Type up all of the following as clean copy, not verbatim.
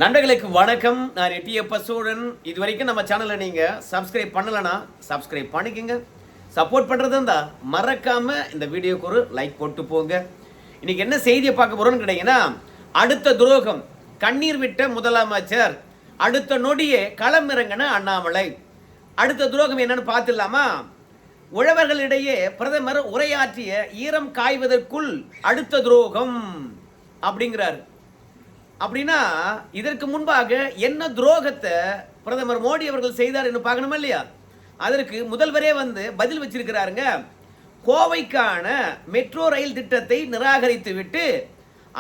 நண்பர்களுக்கு வணக்கம். நான் எட்டியப்ப சூழன். இது வரைக்கும் நம்ம சேனலை நீங்கள் சப்ஸ்கிரைப் பண்ணலைன்னா சப்ஸ்கிரைப் பண்ணிக்கோங்க. சப்போர்ட் பண்ணுறது இருந்தால் மறக்காம இந்த வீடியோக்கு ஒரு லைக் போட்டு போங்க. இன்னைக்கு என்ன செய்தியை பார்க்க போகிறோன்னு கேட்டீங்கன்னா, அடுத்த துரோகம், கண்ணீர் விட்ட முதலமைச்சர், அடுத்த நொடியே களமிறங்கின அண்ணாமலை. அடுத்த துரோகம் என்னன்னு பார்த்துடலாமா? உழவர்களிடையே பிரதமர் உரையாற்றிய ஈரம் காய்வதற்குள் அடுத்த துரோகம் அப்படிங்கிறார். அப்படின்னா இதற்கு முன்பாக என்ன துரோகத்தை பிரதமர் மோடி அவர்கள் செய்தார் என்று பார்க்கணுமா இல்லையா? அதற்கு முதல்வரே பதில் வச்சிருக்கிறாருங்க. கோவைக்கான மெட்ரோ ரயில் திட்டத்தை நிராகரித்து விட்டு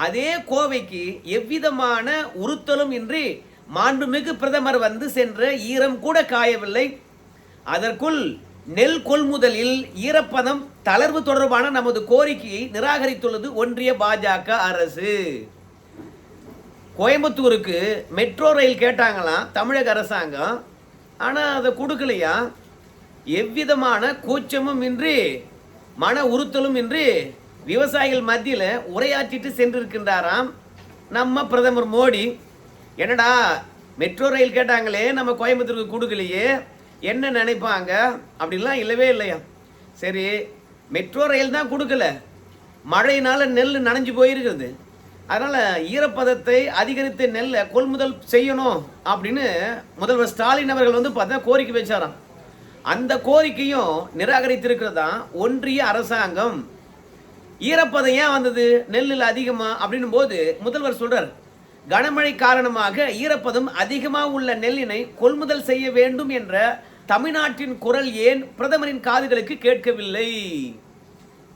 அதே கோவைக்கு எவ்விதமான உறுத்தலும் இன்றி மாண்புமிகு பிரதமர் சென்ற ஈரம் கூட காயவில்லை. அதற்குள் நெல் கொள்முதலில் ஈரப்பதம் தளர்வு தொடர்பான நமது கோரிக்கையை நிராகரித்துள்ளது ஒன்றிய பாஜக அரசு. கோயம்புத்தூருக்கு மெட்ரோ ரயில் கேட்டாங்களாம் தமிழக அரசாங்கம், ஆனால் அதை கொடுக்கலையா. எவ்விதமான கூச்சமும் இன்றி மன உறுத்தலும் இன்றி விவசாயிகள் மத்தியில் உரையாற்றிட்டு சென்றிருக்கின்றாராம் நம்ம பிரதமர் மோடி. என்னடா மெட்ரோ ரயில் கேட்டாங்களே, நம்ம கோயம்புத்தூருக்கு கொடுக்கலையே, என்ன நினைப்பாங்க? அப்படிலாம் இல்லவே இல்லையா. சரி, மெட்ரோ ரயில் தான் கொடுக்கல, மழையினால் நெல் நனைஞ்சு போயிருக்குது, அதனால் ஈரப்பதத்தை அதிகரித்து நெல்லை கொள்முதல் செய்யணும் அப்படின்னு முதல்வர் ஸ்டாலின் அவர்கள் பார்த்தா கோரிக்கை வச்சாராம். அந்த கோரிக்கையும் நிராகரித்திருக்கிறதா ஒன்றிய அரசாங்கம். ஈரப்பதம் ஏன் வந்தது நெல்லில் அதிகமாக அப்படின்னும் போது முதல்வர் சொல்றார், கனமழை காரணமாக ஈரப்பதம் அதிகமாக உள்ள நெல்லினை கொள்முதல் செய்ய வேண்டும் என்ற தமிழ்நாட்டின் குரல் ஏன் பிரதமரின் காதுகளுக்கு கேட்கவில்லை?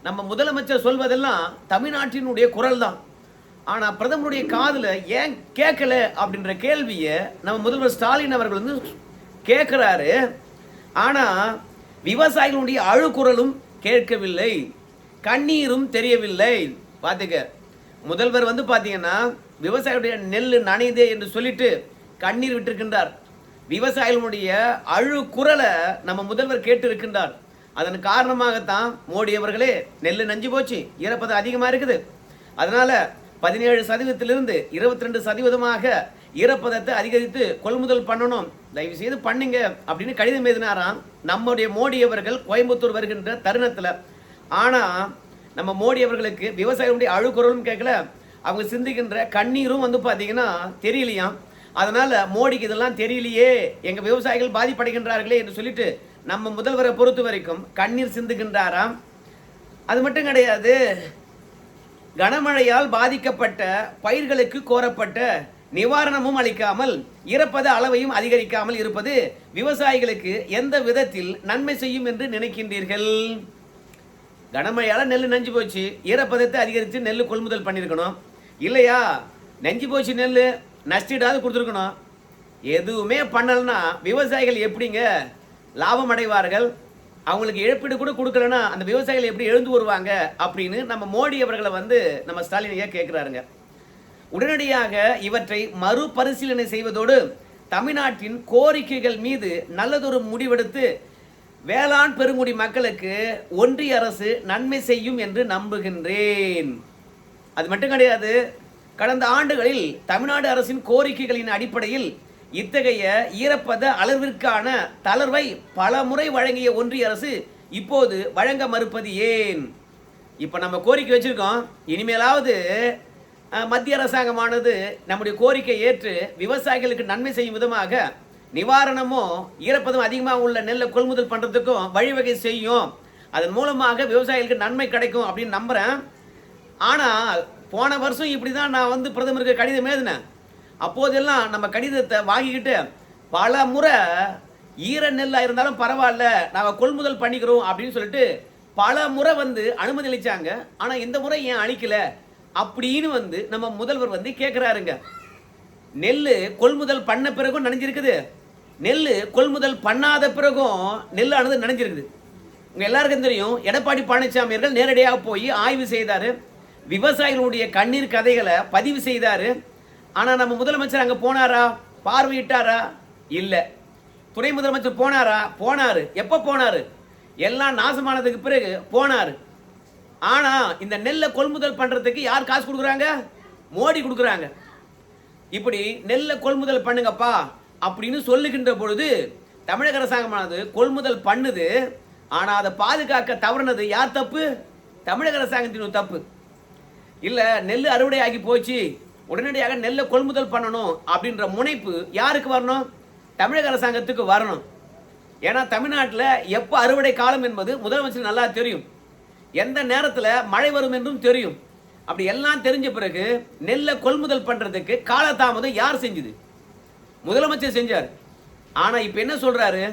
நம்ம முதலமைச்சர் சொல்வதெல்லாம் தமிழ்நாட்டினுடைய குரல் தான், ஆனால் பிரதமருடைய காதில் ஏன் கேட்கல அப்படின்ற கேள்வியை நம்ம முதல்வர் ஸ்டாலின் அவர்கள் கேட்குறாரு. ஆனால் விவசாயிகளுடைய அழுக்குரலும் கேட்கவில்லை, கண்ணீரும் தெரியவில்லை. பார்த்துக்க, முதல்வர் பார்த்தீங்கன்னா விவசாயிகளுடைய நெல் நனைதே என்று சொல்லிட்டு கண்ணீர் விட்டிருக்கின்றார். விவசாயிகளுடைய அழுக்குரலை நம்ம முதல்வர் கேட்டு இருக்கின்றார். அதன் காரணமாகத்தான் மோடி அவர்களே நெல் நஞ்சு போச்சு, ஈரப்பதம் அதிகமாக இருக்குது, அதனால 17% 22% ஈரப்பதத்தை அதிகரித்து கொள்முதல் பண்ணணும், தயவு செய்து பண்ணுங்க அப்படின்னு கடிதம் எழுதினாராம் நம்முடைய மோடி அவர்கள் கோயம்புத்தூர் வருகின்ற தருணத்தில். ஆனால் நம்ம மோடி அவர்களுக்கு விவசாயிகளுடைய அழுக்குரலும் கேட்கல, அவங்க சிந்திக்கின்ற கண்ணீரும் பார்த்தீங்கன்னா தெரியலையாம். அதனால் மோடிக்கு இதெல்லாம் தெரியலையே, எங்கள் விவசாயிகள் பாதிப்படைகின்றார்களே என்று சொல்லிட்டு நம்ம முதல்வரை பொறுத்த வரைக்கும் கண்ணீர் சிந்துகின்றாராம். அது மட்டும் கிடையாது, கனமழையால் பாதிக்கப்பட்ட பயிர்களுக்கு கோரப்பட்ட நிவாரணமும் அளிக்காமல் ஈரப்பத அளவையும் அதிகரிக்காமல் இருப்பது விவசாயிகளுக்கு எந்த விதத்தில் நன்மை செய்யும் என்று நினைக்கின்றீர்கள்? கனமழையால் நெல் நஞ்சு போச்சு, ஈரப்பதத்தை அதிகரித்து நெல் கொள்முதல் பண்ணியிருக்கணும் இல்லையா? நஞ்சு போச்சு நெல் நஷ்டீடாவது கொடுத்துருக்கணும். எதுவுமே பண்ணலன்னா விவசாயிகள் எப்படிங்க லாபம் அடைவார்கள்? அவங்களுக்கு இழப்பீடு கூட கொடுக்கலன்னா அந்த விவசாயிகள் எப்படி எழுந்து வருவாங்க அப்படின்னு நம்ம மோடி அவர்களை நம்ம ஸ்டாலின் ஐயா கேட்குறாருங்க. உடனடியாக இவற்றை மறுபரிசீலனை செய்வதோடு தமிழ்நாட்டின் கோரிக்கைகள் மீது நல்லதொரு முடிவெடுத்து வேளாண் பெருங்குடி மக்களுக்கு ஒன்றிய அரசு நன்மை செய்யும் என்று நம்புகின்றேன். அது மட்டும் கிடையாது, கடந்த ஆண்டுகளில் தமிழ்நாடு அரசின் கோரிக்கைகளின் அடிப்படையில் இத்தகைய ஈரப்பத அளவிற்கான தளர்வை பல முறை வழங்கிய ஒன்றிய அரசு இப்போது வழங்க மறுப்பது ஏன்? இப்போ நம்ம கோரிக்கை வச்சிருக்கோம், இனிமேலாவது மத்திய அரசாங்கமானது நம்முடைய கோரிக்கை ஏற்று விவசாயிகளுக்கு நன்மை செய்யும் விதமாக நிவாரணமோ ஈரப்பதம் அதிகமாக உள்ள நெல்லை கொள்முதல் பண்ணுறதுக்கும் வழிவகை செய்யும், அதன் மூலமாக விவசாயிகளுக்கு நன்மை கிடைக்கும் அப்படின்னு நம்புகிறேன். ஆனால் போன வருஷம் இப்படி தான் நான் பிரதமருக்கு கடிதம் எழுதினேன். அப்போதெல்லாம் நம்ம கடிதத்தை வாங்கிக்கிட்டு பல முறை ஈர நெல்லாக இருந்தாலும் பரவாயில்ல நாங்கள் கொள்முதல் பண்ணிக்கிறோம் அப்படின்னு சொல்லிட்டு பல முறை அனுமதி அளித்தாங்க. ஆனால் இந்த முறை ஏன் அளிக்கல அப்படின்னு நம்ம முதல்வர் கேட்குறாருங்க. நெல் கொள்முதல் பண்ண பிறகும் நனைஞ்சிருக்குது, நெல் கொள்முதல் பண்ணாத பிறகும் நெல்லானது நனைஞ்சிருக்குது. உங்கள் எல்லாருக்கும் தெரியும், எடப்பாடி பழனிசாமி அவர்கள் நேரடியாக போய் ஆய்வு செய்தார், விவசாயிகளுடைய கண்ணீர் கதைகளை பதிவு செய்தார். ஆனால் நம்ம முதலமைச்சர் அங்கே போனாரா, பார்வையிட்டாரா? இல்லை. துணை முதலமைச்சர் போனாரா? போனார். எப்போ போனார்? எல்லாம் நாசமானதுக்கு பிறகு போனார். ஆனால் இந்த நெல்லை கொள்முதல் பண்ணுறதுக்கு யார் காசு கொடுக்குறாங்க? மோடி கொடுக்குறாங்க. இப்படி நெல்லை கொள்முதல் பண்ணுங்கப்பா அப்படின்னு சொல்லுகின்ற பொழுது தமிழக அரசாங்கமானது கொள்முதல் பண்ணுது. ஆனால் அதை பாதுகாக்க தவறுனது யார் தப்பு? தமிழக அரசாங்கத்தின் தப்பு இல்லை. நெல் அறுவடை ஆகி போச்சு, உடனடியாக நெல்லை கொள்முதல் பண்ணணும் அப்படின்ற முனைப்பு யாருக்கு வரணும்? தமிழக அரசாங்கத்துக்கு வரணும். ஏன்னா தமிழ்நாட்டில் எப்போ அறுவடை காலம் என்பது முதலமைச்சர் நல்லா தெரியும், எந்த நேரத்தில் மழை வரும் என்றும் தெரியும். அப்படி எல்லாம் தெரிஞ்ச பிறகு நெல்லை கொள்முதல் பண்ணுறதுக்கு காலதாமதம் யார் செஞ்சுது? முதலமைச்சர் செஞ்சார். ஆனால் இப்போ என்ன சொல்கிறாரு?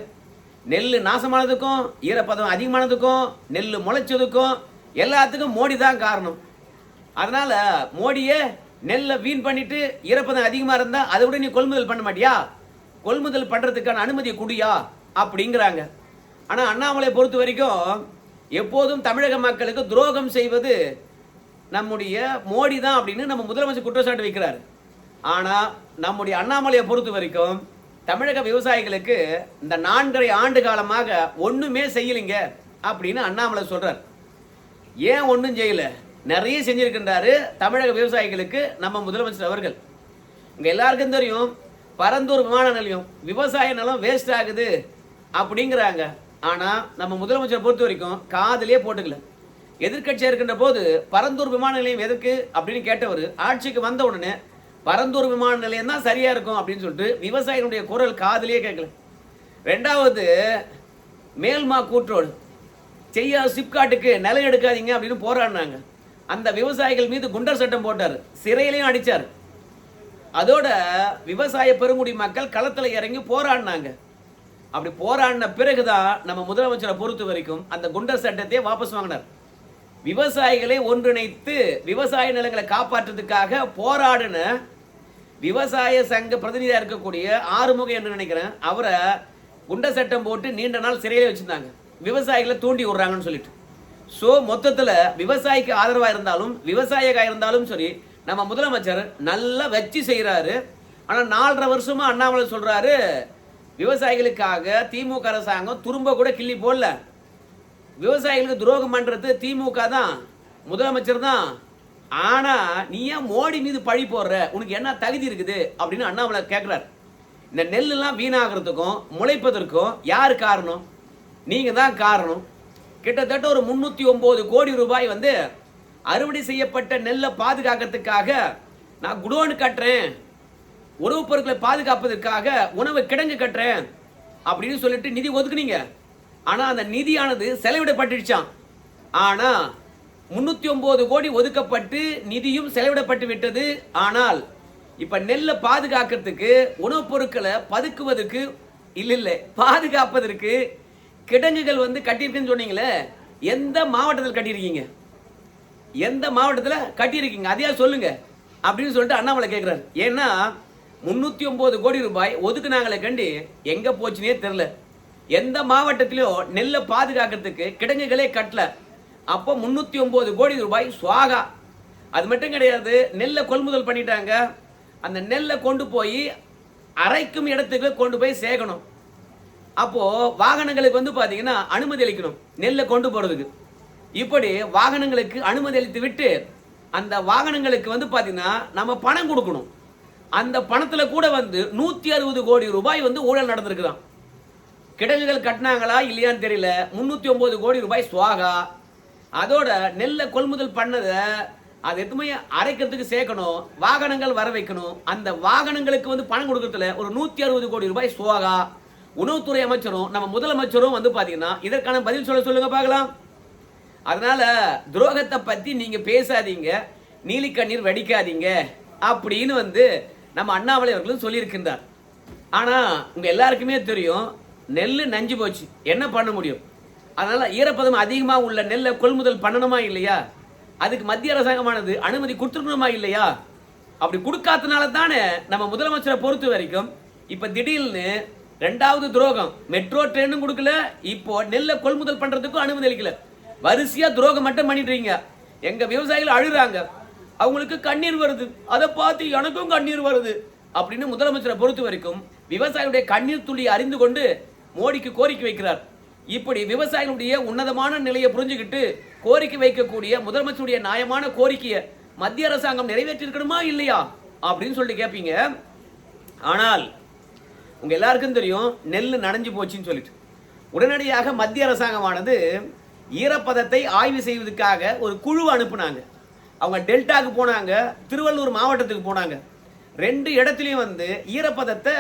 நெல் நாசமானதுக்கும் ஈரப்பதம் அதிகமானதுக்கும் நெல் முளைச்சதுக்கும் எல்லாத்துக்கும் மோடி தான் காரணம். அதனால் மோடியே நெல்லை வீண் பண்ணிட்டு ஈரப்பதம் அதிகமாக இருந்தால் அதை விட நீ கொள்முதல் பண்ண மாட்டியா? கொள்முதல் பண்ணுறதுக்கான அனுமதி குடியா அப்படிங்கிறாங்க. ஆனால் அண்ணாமலையை பொறுத்த வரைக்கும் எப்போதும் தமிழக மக்களுக்கு துரோகம் செய்வது நம்முடைய மோடி தான் அப்படின்னு நம்ம முதலமைச்சர் குற்றச்சாட்டு வைக்கிறார். ஆனால் நம்முடைய அண்ணாமலையை பொறுத்த வரைக்கும் தமிழக விவசாயிகளுக்கு இந்த 4.5 ஆண்டு காலமாக ஒன்றுமே செய்யலைங்க அப்படின்னு அண்ணாமலை சொல்கிறார். ஏன் ஒன்றும் செய்யலை? நிறைய செஞ்சிருக்கின்றாரு தமிழக விவசாயிகளுக்கு நம்ம முதலமைச்சர் அவர்கள். இங்கே எல்லாருக்கும் தெரியும், பரந்தூர் விமான நிலையம் விவசாய நிலம் வேஸ்ட் ஆகுது அப்படிங்கிறாங்க. ஆனால் நம்ம முதலமைச்சரை பொறுத்த வரைக்கும் காதலே போட்டுக்கல. எதிர்கட்சியாக இருக்கின்ற போது பரந்தூர் விமான நிலையம் எதுக்கு அப்படின்னு கேட்டவர் ஆட்சிக்கு வந்த உடனே பரந்தூர் விமான நிலையம் தான் சரியாக இருக்கும் அப்படின்னு சொல்லிட்டு விவசாயிகளுடைய குரல் காதலியே கேட்கல. ரெண்டாவது, மேல்மா கூற்றோடு செய்யா சிப்காட்டுக்கு நிலம் எடுக்காதீங்க அப்படின்னு போராடினாங்க. அந்த விவசாயிகள் மீது குண்டர் சட்டம் போட்டார், சிறையிலையும் அடித்தார். அதோட விவசாய பெருங்குடி மக்கள் களத்தில் இறங்கி போராடினாங்க. அப்படி போராடின பிறகுதான் நம்ம முதலமைச்சரை பொறுத்த வரைக்கும் அந்த குண்டர் சட்டத்தை வாபஸ் வாங்கினார். விவசாயிகளை ஒன்றிணைத்து விவசாய நிலங்களை காப்பாற்றுறதுக்காக போராடின விவசாய சங்க பிரதிநிதியாக இருக்கக்கூடிய ஆறுமுகம் என்று நினைக்கிறேன், அவரை குண்டர் சட்டம் போட்டு நீண்ட நாள் சிறையிலே வச்சுருந்தாங்க, விவசாயிகளை தூண்டி விடுறாங்கன்னு சொல்லிட்டு. ஸோ மொத்தத்தில் விவசாயிக்கு ஆதரவாக இருந்தாலும் விவசாயியாக இருந்தாலும் சரி நம்ம முதலமைச்சர் நல்லா வச்சு செய்கிறாரு. ஆனால் 4.5 வருஷமா அண்ணாமலை சொல்கிறாரு விவசாயிகளுக்காக திமுக அரசாங்கம் துரும்ப கூட கிள்ளி போடல. விவசாயிகளுக்கு துரோகம் பண்ணுறது திமுக தான், முதலமைச்சர் தான். ஆனால் நீ ஏன் மோடி மீது பழி போடுற? உனக்கு என்ன தகுதி இருக்குது அப்படின்னு அண்ணாமலை கேட்குறாரு. இந்த நெல்லெல்லாம் வீணாகிறதுக்கும் முளைப்பதற்கும் யார் காரணம்? நீங்கள் தான் காரணம். கிட்டத்தட்ட ஒரு 309 கோடி ரூபாய் வந்து அறுவடை செய்யப்பட்ட நெல்லை பாதுகாக்கிறதுக்காக நான் குடோனு கட்டுறேன், உணவுப் பொருட்களை பாதுகாப்பதற்காக உணவு கிடங்கு கட்டுறேன் அப்படின்னு சொல்லிட்டு நிதி ஒதுக்குனீங்க. ஆனால் அந்த நிதியானது செலவிடப்பட்டுடுச்சான். ஆனால் 309 கோடி ஒதுக்கப்பட்டு நிதியும் செலவிடப்பட்டு விட்டது. ஆனால் இப்போ நெல்லை பாதுகாக்கிறதுக்கு உணவுப் பொருட்களை பதுக்குவதற்கு இல்லை பாதுகாப்பதற்கு கிடங்குகள் வந்து கட்டியிருக்குன்னு சொன்னீங்களே, எந்த மாவட்டத்தில் கட்டியிருக்கீங்க? எந்த மாவட்டத்தில் கட்டியிருக்கீங்க அதையா சொல்லுங்க அப்படின்னு சொல்லிட்டு அண்ணாமலை கேட்குறாரு. ஏன்னா 309 கோடி ரூபாய் ஒதுக்குனாங்களே கண்டி எங்கே போச்சுனே தெரில. எந்த மாவட்டத்திலையும் நெல்லை பாதுகாக்கிறதுக்கு கிடங்குகளே கட்டல. அப்போ 309 கோடி ரூபாய் சுவாகா. அது மட்டும் கிடையாது, நெல்லை கொள்முதல் பண்ணிட்டாங்க. அந்த நெல்லை கொண்டு போய் அரைக்கும் இடத்துக்கு கொண்டு போய் சேர்க்கணும். அப்போது வாகனங்களுக்கு வந்து பார்த்தீங்கன்னா அனுமதி அளிக்கணும் நெல்லை கொண்டு போகிறதுக்கு. இப்படி வாகனங்களுக்கு அனுமதி அளித்து விட்டு அந்த வாகனங்களுக்கு வந்து பார்த்தீங்கன்னா நம்ம பணம் கொடுக்கணும். அந்த பணத்தில் கூட வந்து 160 கோடி ரூபாய் வந்து ஊழல் நடந்திருக்குதான். கிடங்குகள் கட்டினாங்களா இல்லையான்னு தெரியல, 309 கோடி ரூபாய் சுவாகா. அதோட நெல்லை கொள்முதல் பண்ணதை அது எதுவுமே அரைக்கிறதுக்கு சேர்க்கணும், வாகனங்கள் வர வைக்கணும். அந்த வாகனங்களுக்கு வந்து பணம் கொடுக்கறதுல ஒரு 160 கோடி ரூபாய் சுவாகா. உணவுத்துறை அமைச்சரும் நம்ம முதலமைச்சரும் வந்து பார்த்தீங்கன்னா இதற்கான பதில் சொல்லுங்க பார்க்கலாம். அதனால துரோகத்தை பற்றி நீங்கள் பேசாதீங்க, நீலிக்கண்ணீர் வடிக்காதீங்க அப்படின்னு வந்து நம்ம அண்ணாமலை அவர்களும் சொல்லியிருக்கின்றார். ஆனால் உங்கள் எல்லாருக்குமே தெரியும், நெல் நஞ்சு போச்சு, என்ன பண்ண முடியும்? அதனால் ஈரப்பதம் அதிகமாக உள்ள நெல்லை கொள்முதல் பண்ணணுமா இல்லையா? அதுக்கு மத்திய அரசாங்கமானது அனுமதி கொடுத்துருக்கணுமா இல்லையா? அப்படி கொடுக்காதனால தானே நம்ம முதலமைச்சரை பொறுத்த வரைக்கும் இப்போ திடீர்னு 2வது துரோகம், மெட்ரோ ட்ரெயினும் கொடுக்கல, இப்போ நெல்லை கொள்முதல் பண்ணுறதுக்கும் அனுமதி அளிக்கல. வரிசையாக துரோகம் மட்டும் பண்ணிட்டுறீங்க. எங்கள் விவசாயிகள் அழுகிறாங்க, அவங்களுக்கு கண்ணீர் வருது, அதை பார்த்து எனக்கும் கண்ணீர் வருது அப்படின்னு முதலமைச்சரை பொறுத்த வரைக்கும் விவசாயிகளுடைய கண்ணீர் துளி அறிந்து கொண்டு மோடிக்கு கோரிக்கை வைக்கிறார். இப்படி விவசாயிகளுடைய உன்னதமான நிலையை புரிஞ்சுக்கிட்டு கோரிக்கை வைக்கக்கூடிய முதலமைச்சருடைய நியாயமான கோரிக்கையை மத்திய அரசாங்கம் நிறைவேற்றிருக்கணுமா இல்லையா? அப்படின்னு சொல்லிட்டு கேட்பீங்க. ஆனால் உங்க எல்லாருக்கும் தெரியும் நெல் நனைஞ்சு போச்சுன்னு சொல்லிட்டு உடனடியாக மத்திய அரசாங்கமானது ஈரப்பதத்தை ஆய்வு செய்வதற்காக ஒரு குழு அனுப்புனாங்க. அவங்க டெல்டாக்கு போனாங்க, திருவள்ளூர் மாவட்டத்துக்கு போனாங்க. 2 இடத்துலையும் வந்து ஈரப்பதத்தை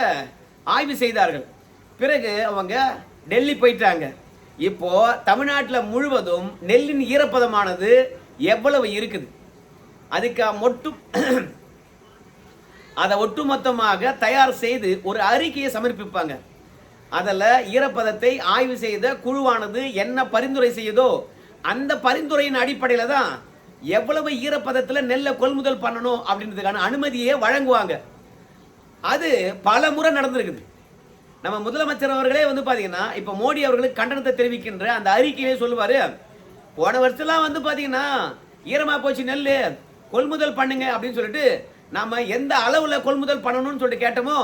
ஆய்வு செய்தார்கள். பிறகு அவங்க டெல்லி போயிட்டாங்க. இப்போ தமிழ்நாட்டில் முழுவதும் நெல்லின் ஈரப்பதமானது எவ்வளவு இருக்குது, அதுக்கு அதை ஒட்டுமொத்தமாக தயார் செய்து ஒரு அறிக்கையை சமர்ப்பிப்பாங்க. அதில் ஈரப்பதத்தை ஆய்வு செய்த குழுவானது என்ன பரிந்துரை செய்யுதோ அந்த பரிந்துரையின் அடிப்படையில் தான் எவ்வளவு ஈரப்பதத்தில் நெல்லை கொள்முதல் பண்ணணும் அப்படின்றதுக்கான அனுமதியை வழங்குவாங்க. அது பல முறை நடந்திருக்குது. நம்ம முதலமைச்சர் அவர்களே வந்து பார்த்தீங்கன்னா இப்போ மோடி அவர்களுக்கு கண்டனத்தை தெரிவிக்கின்ற அந்த அறிக்கையிலே சொல்லுவார், போன வருஷம்லாம் வந்து பார்த்தீங்கன்னா ஈரமாக போச்சு நெல், கொள்முதல் பண்ணுங்க அப்படின்னு சொல்லிட்டு நம்ம எந்த அளவில் கொள்முதல் பண்ணணும்னு சொல்லிட்டு கேட்டோமோ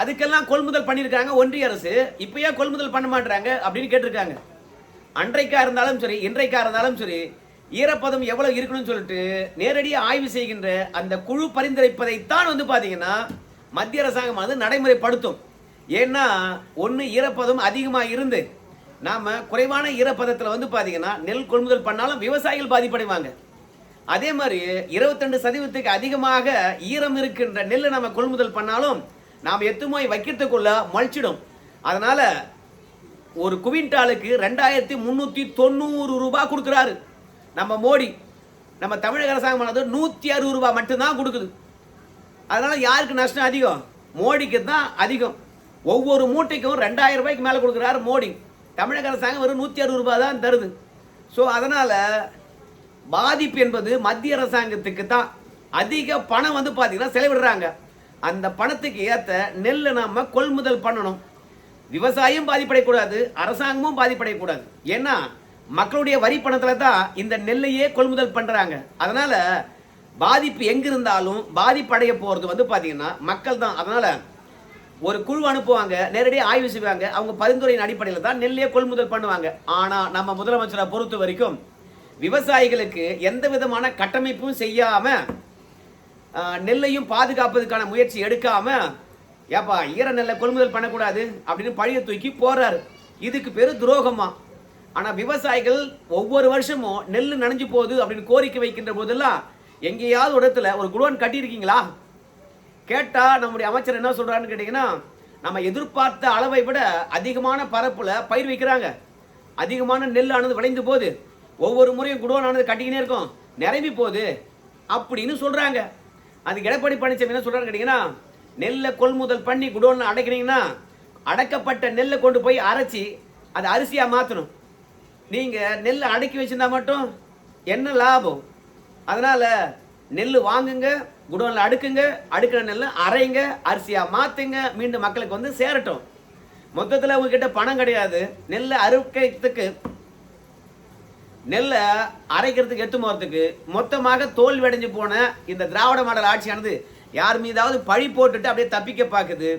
அதுக்கெல்லாம் கொள்முதல் பண்ணியிருக்காங்க ஒன்றிய அரசு. இப்போ ஏன் கொள்முதல் பண்ண மாட்டாங்க அப்படின்னு கேட்டிருக்காங்க. அன்றைக்கா இருந்தாலும் சரி, இன்றைக்கா இருந்தாலும் சரி, ஈரப்பதம் எவ்வளவு இருக்கணும்னு சொல்லிட்டு நேரடியாக ஆய்வு செய்கின்ற அந்த குழு பரிந்துரைப்பதைத்தான் வந்து பார்த்தீங்கன்னா மத்திய அரசாங்கம் அது நடைமுறைப்படுத்தும். ஏன்னா ஒன்று ஈரப்பதம் அதிகமாக இருந்து நாம் குறைவான ஈரப்பதத்தில் வந்து பார்த்தீங்கன்னா நெல் கொள்முதல் பண்ணாலும் விவசாயிகள் பாதிப்படைவாங்க. அதே மாதிரி 22% அதிகமாக ஈரம் இருக்கின்ற நெல்லை நம்ம கொள்முதல் பண்ணாலும் நாம் எத்துமோய் வைக்கிறதுக்குள்ள மலிச்சிடும். அதனால ஒரு குவிண்டாலுக்கு 2390 ரூபாய் கொடுக்குறாரு நம்ம மோடி. நம்ம தமிழக அரசாங்கமானது 160 ரூபாய் மட்டும்தான் கொடுக்குது. அதனால யாருக்கு நஷ்டம் அதிகம்? மோடிக்கு தான் அதிகம். ஒவ்வொரு மூட்டைக்கும் 2000 ரூபாய்க்கு மேலே கொடுக்குறாரு மோடி. தமிழக அரசாங்கம் வெறும் 160 ரூபாய் தான் தருது. ஸோ அதனால பாதிப்பு என்பது மத்திய அரசாங்கத்துக்கு தான். அதிக பணம் வந்து பார்த்தீங்கன்னா செலவிடுறாங்க. அந்த பணத்துக்கு ஏற்ற நெல்லை நம்ம கொள்முதல் பண்ணணும். விவசாயம் பாதிப்படையக்கூடாது, அரசாங்கமும் பாதிப்படையக்கூடாது. ஏன்னா மக்களுடைய வரி பணத்தில் தான் இந்த நெல்லையே கொள்முதல் பண்ணுறாங்க. அதனால பாதிப்பு எங்கிருந்தாலும் பாதிப்படைய போகிறது வந்து பார்த்தீங்கன்னா மக்கள் தான். அதனால ஒரு குழு அனுப்புவாங்க, நேரடியாக ஆய்வு செய்வாங்க, அவங்க பரிந்துரையின் அடிப்படையில் தான் நெல்லையே கொள்முதல் பண்ணுவாங்க. ஆனால் நம்ம முதலமைச்சரை பொறுத்த வரைக்கும் விவசாயிகளுக்கு எந்த விதமான கட்டமைப்பும் செய்யாம நெல்லையும் பாதுகாப்பதற்கான முயற்சி எடுக்காம ஏப்பா ஈர நெல்லை கொள்முதல் பண்ணக்கூடாது அப்படின்னு பழிய தூக்கி போறாரு. இதுக்கு பேரு துரோகமா. ஆனா விவசாயிகள் ஒவ்வொரு வருஷமும் நெல் நனைஞ்சு போகுது அப்படின்னு கோரிக்கை வைக்கின்ற போதெல்லாம் எங்கேயாவது இடத்துல ஒரு குடோன் கட்டியிருக்கீங்களா கேட்டா நம்முடைய அமைச்சர் என்ன சொல்றாருன்னு கேட்டீங்கன்னா, நம்ம எதிர்பார்த்த அளவை விட அதிகமான பரப்புல பயிர் வைக்கிறாங்க, அதிகமான நெல் ஆனது விளைந்து போகுது, ஒவ்வொரு முறையும் குடோன் ஆனது கட்டிக்கினே இருக்கும், நிரம்பி போகுது அப்படின்னு சொல்றாங்க. அதுக்கு எடப்பாடி பழனிசாமி என்ன சொல்றாரு கேட்டீங்கன்னா, நெல்லை கொள்முதல் பண்ணி குடோன்ல அடைக்கிறீங்கன்னா அடைக்கப்பட்ட நெல்லை கொண்டு போய் அரைச்சி அதை அரிசியா மாற்றணும். நீங்க நெல்லை அடக்கி வச்சிருந்தா மட்டும் என்ன லாபம்? அதனால நெல் வாங்குங்க, குடோன்ல அடுக்குங்க, அடுக்கிற நெல்லை அரைங்க, அரிசியா மாத்துங்க, மீண்டும் மக்களுக்கு வந்து சேரட்டும். மொத்தத்தில் உங்ககிட்ட பணம் கிடையாது, நெல்லை அறுக்கிறதுக்கு நெல்லை அரைக்கிறதுக்கு எட்டு போகிறதுக்கு மொத்தமாக தோல்வி அடைஞ்சு போன இந்த திராவிட மாடல் ஆட்சியானது யார் மீதாவது பழி போட்டுட்டு அப்படியே தப்பிக்க பார்க்குது.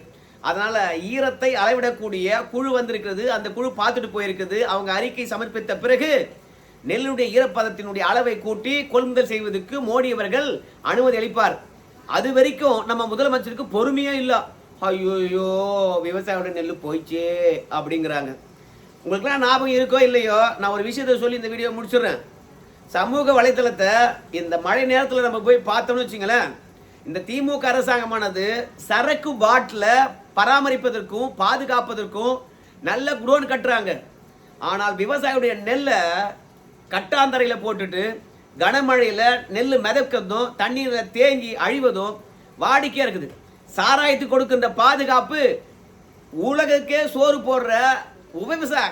அதனால ஈரத்தை அளவிடக்கூடிய குழு வந்திருக்கிறது, அந்த குழு பார்த்துட்டு போயிருக்குது. அவங்க அறிக்கை சமர்ப்பித்த பிறகு நெல்லுடைய ஈரப்பதத்தினுடைய அளவை கூட்டி கொள்முதல் செய்வதற்கு மோடி அவர்கள் அனுமதி அளிப்பார். அது வரைக்கும் நம்ம முதலமைச்சருக்கு பொறுமையே இல்லை. ஐயோ விவசாயோட நெல் போயிச்சே அப்படிங்கிறாங்க. உங்களுக்குலாம் ஞாபகம் இருக்கோ இல்லையோ, நான் ஒரு விஷயத்தை சொல்லி இந்த வீடியோ முடிச்சிடுறேன். சமூக வலைத்தளத்தை இந்த மழை நேரத்தில் நம்ம போய் பார்த்தோம்னு வச்சுங்களேன், இந்த திமுக அரசாங்கமானது சரக்கு பாட்டில பராமரிப்பதற்கும் பாதுகாப்பதற்கும் நல்ல குடோன் கட்டுறாங்க. ஆனால் விவசாயியுடைய நெல்லை கட்டாந்தரையில் போட்டுட்டு கனமழையில் நெல் மிதக்கிறதும் தண்ணீரில் தேங்கி அழிவதும் வாடிக்கையாக இருக்குது. சாராயத்துக்கு கொடுக்கின்ற பாதுகாப்பு உலகுக்கே சோறு போடுற விவசாய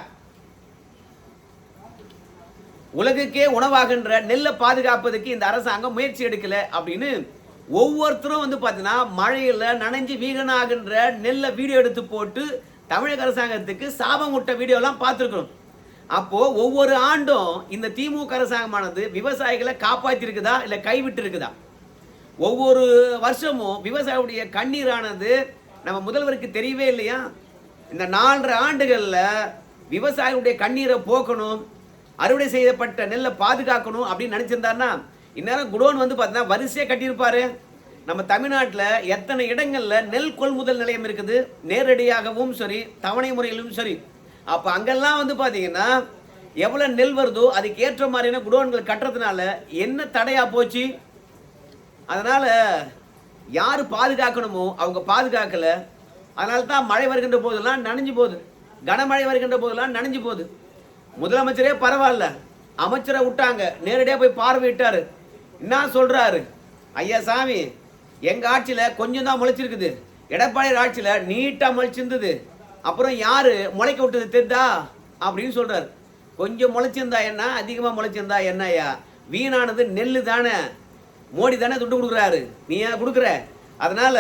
உலகுக்கே உணவாகின்ற நெல்லை பாதுகாப்பதற்கு இந்த அரசாங்கம் முயற்சி எடுக்கல அப்படின்னு ஒவ்வொருத்தரும் வந்து பார்த்தீங்கன்னா மழையில் நனைஞ்சு வீகனாகின்ற நெல்லை வீடியோ எடுத்து போட்டு தமிழக அரசாங்கத்துக்கு சாபம் விட்ட வீடியோலாம் பார்த்துருக்கணும். அப்போ ஒவ்வொரு ஆண்டும் இந்த திமுக அரசாங்கமானது விவசாயிகளை காப்பாற்றிருக்குதா இல்லை கைவிட்டு இருக்குதா? ஒவ்வொரு வருஷமும் விவசாயியுடைய கண்ணீரானது நம்ம முதல்வருக்கு தெரியவே இல்லையா? இந்த 4.5 ஆண்டுகளில் விவசாயியுடைய கண்ணீரை போக்கணும், அறுவடை செய்யப்பட்ட நெல்லை பாதுகாக்கணும் அப்படின்னு நினைச்சிருந்தாருன்னா இந்நேரம் குடோன் வந்து பார்த்தீங்கன்னா வரிசையாக கட்டியிருப்பாரு. நம்ம தமிழ்நாட்டில் எத்தனை இடங்கள்ல நெல் கொள்முதல் நிலையம் இருக்குது, நேரடியாகவும் சரி தவணை முறையிலும் சரி. அப்போ அங்கெல்லாம் வந்து பார்த்தீங்கன்னா எவ்வளோ நெல் வருதோ அதுக்கு ஏற்ற மாதிரியான குடோன்கள் கட்டுறதுனால என்ன தடையா போச்சு? அதனால யார் பாதுகாக்கணுமோ அவங்க பாதுகாக்கல. அதனால தான் மழை வருகின்ற போதெல்லாம் நனைஞ்சு போகுது, கனமழை வருகின்ற போதெல்லாம் நனைஞ்சு போகுது. முதலமைச்சரே பரவாயில்ல, அமைச்சரை விட்டாங்க, நேரடியாக போய் பார்வையிட்டாரு. என்ன சொல்றாரு? ஐயா சாமி, எங்க ஆட்சியில கொஞ்சம் தான் முளைச்சிருக்குது, எடப்பாடி ஆட்சியில நீட்டா முளைச்சிருந்தது, அப்புறம் யாரு முளைக்க விட்டது தெரிந்தா அப்படின்னு சொல்றாரு. கொஞ்சம் முளைச்சிருந்தா என்ன, அதிகமா முளைச்சிருந்தா என்னய்யா? வீணானது நெல்லு தானே, மோடி தானே துட்டு கொடுக்குறாரு, நீ ஏன் கொடுக்குற? அதனால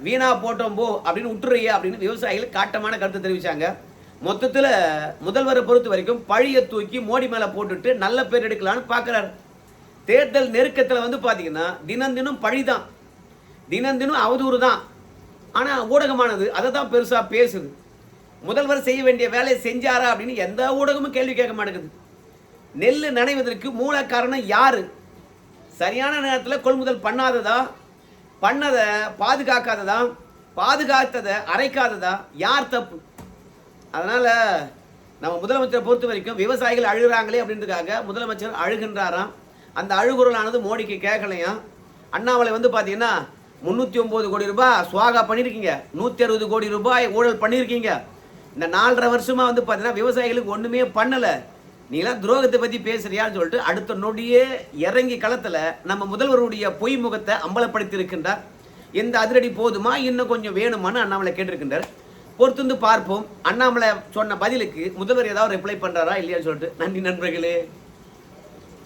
வீணா போட்டோம் போ அப்படின்னு விட்டுறியா அப்படின்னு விவசாயிகள் காட்டமான கருத்து தெரிவிச்சாங்க. மொத்தத்தில் முதல்வரை பொறுத்த வரைக்கும் பழியை தூக்கி மோடி மேலே போட்டுட்டு நல்ல பேர் எடுக்கலான்னு பார்க்குறாரு. தேர்தல் நெருக்கத்தில் வந்து பார்த்தீங்கன்னா தினம் தினம் பழி தான், தினம் தினம் அவதூறு தான். ஆனால் ஊடகமானது அதை தான் பெருசாக பேசுது. முதல்வர் செய்ய வேண்டிய வேலையை செஞ்சாரா அப்படின்னு எந்த ஊடகமும் கேள்வி கேட்க மாட்டேங்குது. நெல் நனைவதற்கு மூல காரணம் யாரு? சரியான நேரத்தில் கொள்முதல் பண்ணாததா, பண்ணதை பாதுகாக்காததா, பாதுகாத்ததை அரைக்காததா, யார் தப்பு? அதனால நம்ம முதலமைச்சரை பொறுத்த வரைக்கும் விவசாயிகள் அழுகிறாங்களே அப்படின்றதுக்காக முதலமைச்சர் அழுகின்றாராம். அந்த அழுகுரலானது மோடிக்கு கேட்கலையாம். அண்ணாமலை வந்து பார்த்தீங்கன்னா 309 கோடி ரூபாய் சுவாகா பண்ணியிருக்கீங்க, 160 கோடி ரூபாய் ஊழல் பண்ணியிருக்கீங்க. இந்த 4.5 வருஷமா வந்து பார்த்தீங்கன்னா விவசாயிகளுக்கு ஒன்றுமே பண்ணலை, நீலாம் துரோகத்தை பற்றி பேசுறியான்னு சொல்லிட்டு அடுத்த நொடியே இறங்கி களத்தில் நம்ம முதல்வருடைய பொய் முகத்தை அம்பலப்படுத்தி இருக்கின்றார். எந்த அதிரடி போதுமா, இன்னும் கொஞ்சம் வேணுமான்னு அண்ணாமலை கேட்டிருக்கின்றார். பொறுத்திருந்து பார்ப்போம். அண்ணாமலை சொன்ன பதிலுக்கு முதல்வர் ஏதாவது ரிப்ளை பண்ணுறாரா இல்லையான்னு சொல்லிட்டு. நன்றி நண்பர்களே.